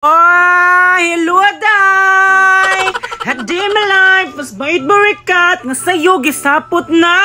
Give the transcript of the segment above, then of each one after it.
Hello, day! Hadi life was made barikat nga sayo gisapot na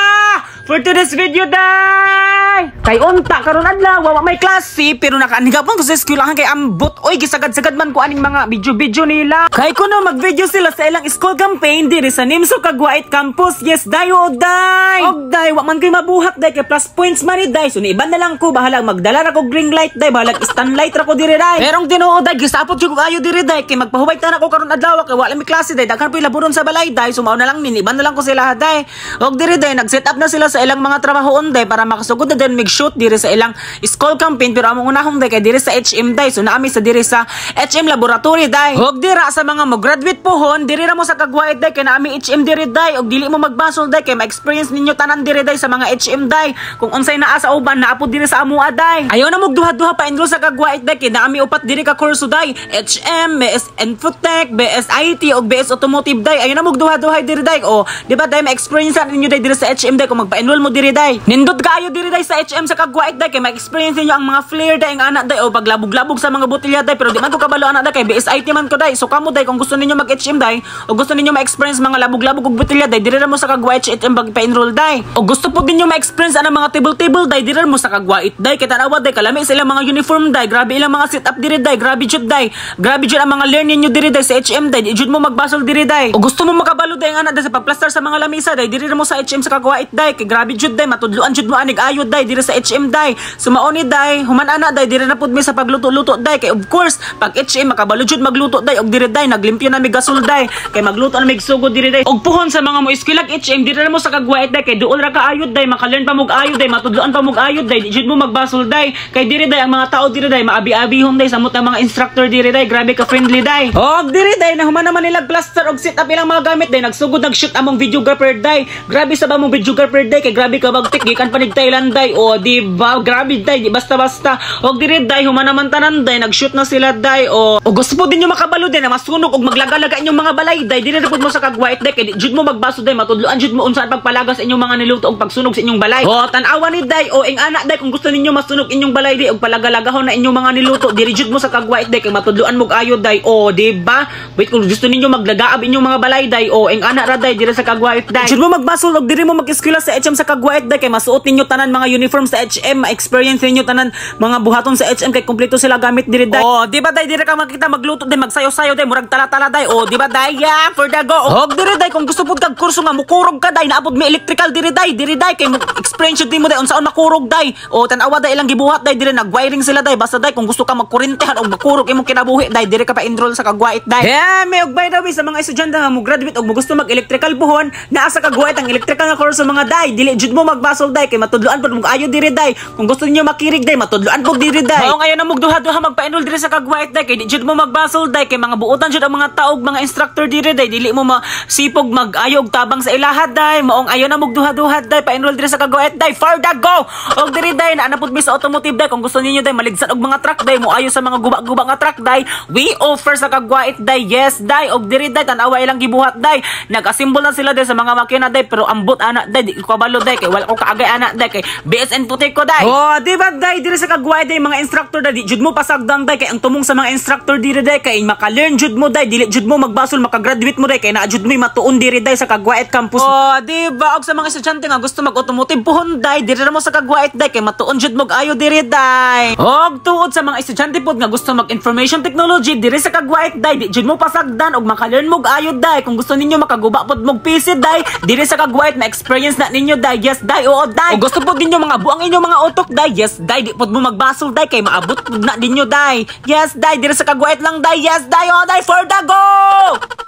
for today's video, day! Kay unta karon adlaw wa may klase pero nakaanigapon ko sa eskwelahan kay ambot oy gisagad-sagad man ko aning mga video nila. Kay kuno mag-video sila sa ilang school campaign diri sa Nimso Kagwait Campus. Yes, day o day! Og day wa man kay mabuhat day kay plus points man ni day. So iban na lang ko bahala magdala ra ko green light day, bahala stand light ra ko diri day. Pero tinuod day gisapot jud ko ayo diri day kay magpahuway ta na ko karon adlaw kay wala mi klase day. Daghan pa laboron sa balay day. So mao na lang iban na lang ko sila day. Og diri day nag-set up na sila sa ilang mga trabahoon day para makasugod na din mig-shoot diri sa ilang school campaign. Pero among unahong day kay diri sa HM day. So naami sa diri sa HM laboratory day. Og dira sa mga mo graduate pohon diri ra mo sa Kagwait day kay naami HM diri day. Og dili mo magbasol day kay ma-experience ninyo tanan diri day sa mga HM day. Kung unsay naa sa uban naapod diri sa amua day. Ayaw na mog duha-duha pa enroll sa Kagwait day kay naami upat diri ka kurso day. HM, BS Infotech, BS IT og BS Automotive day. Ayaw na mog duha-duha diri day. O di ba day ma-experience ninyo day diri sa HM day kung magpa-enroll mo diri day. Nindot kaayo diri day sa HM sa Kagwait day kay ma-experience ninyo ang mga flare day ang anak day o paglabog-labog sa mga botelya day. Pero di man ko kabalo anak day kay BS IT man ko day. So kamo day kung gusto ninyo mag-HM day o gusto ninyo ma-experience mga labog-labog og botelya day diri ra mo sa Kagwait HM magpa-enroll day. O gusto po ninyo ma-experience ang mga table day diri ra mo sa Kagwait day kay tanawa day kalami sila mga uniform day. Grabe ilang mga setup diri day. Grabe jud day. Grabe jud ang mga learning niyo diri day sa HM day. Di jud mo magbasol diri day. O gusto mo makabalo day ang anak day sa pagplaster sa mga lamisa day diri ra mo sa HM sa Kagwait day kay grabe jud day matudloan jud mo anig ayod day diri sa HM day. Sumaoni day human ana day diri na pud mi sa pagluto-luto day kay of course pag HM makabalo jud magluto day og diri day naglimpyo na mi gasol day kay magluto na mi sugod diri day. Og puhon sa mga mo eskwela HM diri ra mo sa Kagwait day kay duol ra ka ayod day makalern pa mog ayod day matudloan pa mog ayod day di jud mo magbasol day kay diri day ang mga tao diri day maabi-abihon day samot ang mga instructor diri day grabe ka friendly day. Og diri day na human naman nila plaster og set up ilang mga gamit day nagsugod nag-shoot among videographer day. Grabe sa ba mong videographer day kay grabe ka bagtik gikan pa nig Thailand day. O di ba grabe day di basta-basta. Og diri day human naman tanan day nag-shoot na sila day. O gusto po din nyo makabalo day na masunog og maglaga-laga inyong mga balay day diri ra pud mo sa Kagwait day kay di jud mo magbaso day matudloan jud mo unsaan pagpalagas inyong mga niluto og pagsunog sa inyong balay. O tan-awa ni day o ing anak day kung gusto ninyo masunog inyong balay day og palagalagahon na inyong mga niluto diri jud mo sa Kagwait day kay matudloan mo ayod day. O di ba wait kung gusto ninyo maglagaab inyong mga balay day o ing anak ra day diri sa Kagwait day jud mo magbasol og diri mo mag-eskwela sa HM sa Kagwait day kay masuot ninyo tanan mga uniform sa HM ma-experience ninyo tanan mga buhaton sa HM kay kompleto sila gamit diri day. O di ba day diri ka makita magluto day magsayo-sayo day murag tala-tala day. O di ba day yeah, for the go. Og diri day kung gusto pud kag kurso nga mukurog ka day naabot mi electrical diri day kay mo experience jud mo day unsaon makurog day. O tan-awa day ilang gibuhat day diri nag-wiring sila day basta day kung gusto ka magkurentehan og makurog imong kinabuhi day diri ka pa enroll sa Kagwait day. Yeah, may og by the way sa mga estudyante nga mo graduate og mo gusto mag-electrical buhon naa sa Kagwait ang electrical nga kurso mga day dili jud mo magbasol day kay matudloan pud mo ayo diri day. Kung gusto niyo makirig day matudloan pud diri day. Mao ngayon na mugduha-duha magpa-enroll diri sa Kagwait day kay di jud mo magbasol day kay mga buotan jud ang mga taog mga instructor diri day dili mo masipog mag-ayog tabang sa ilaha day. Maong ayo na mugduha-duha day pa-enroll diri sa Kagwait day for the go. Og diri day naa na pud mi sa automotive day kung gusto niyo day maligsan og mga truck day mo ayo sa mga guba-guba nga truck day we offer sa Kagwait day. Yes day og diri day tan-awa ilang gibuhat day nag-assemble na sila day sa mga makina day pero ambot anak day di ko kabalo day kay wala ko kaagay anak day kay BS Infotech ko day. Oh di ba day diri sa Kagwait day mga instructor day di jud mo pasagdang day kay ang tumong sa mga instructor diri day kay maka-learn jud mo day dili jud mo magbasol maka-graduate mo day kay naa jud mo matuon diri day sa Kagwait campus. Oh di ba og sa mga estudyante nga gusto mag-automotive puhon day diri ra mo sa Kagwait day kay matuon jud mo ayo diri day. Og tuod sa mga estudyante pod nga gusto mag-information technology diri sa Kagwait day di jud mo pasagdan og maka-learn mo ayo day. Kung gusto ninyo makaguba pod mo PC day diri sa Kagwait ma-experience na ninyo day. Yes day oo day. Og gusto pod ninyo mga buang inyong mga utok day. Yes day di pod mo magbasol day kay maabot pod na ninyo day. Yes day diri sa Kagwait lang day. Yes day oo day for the go.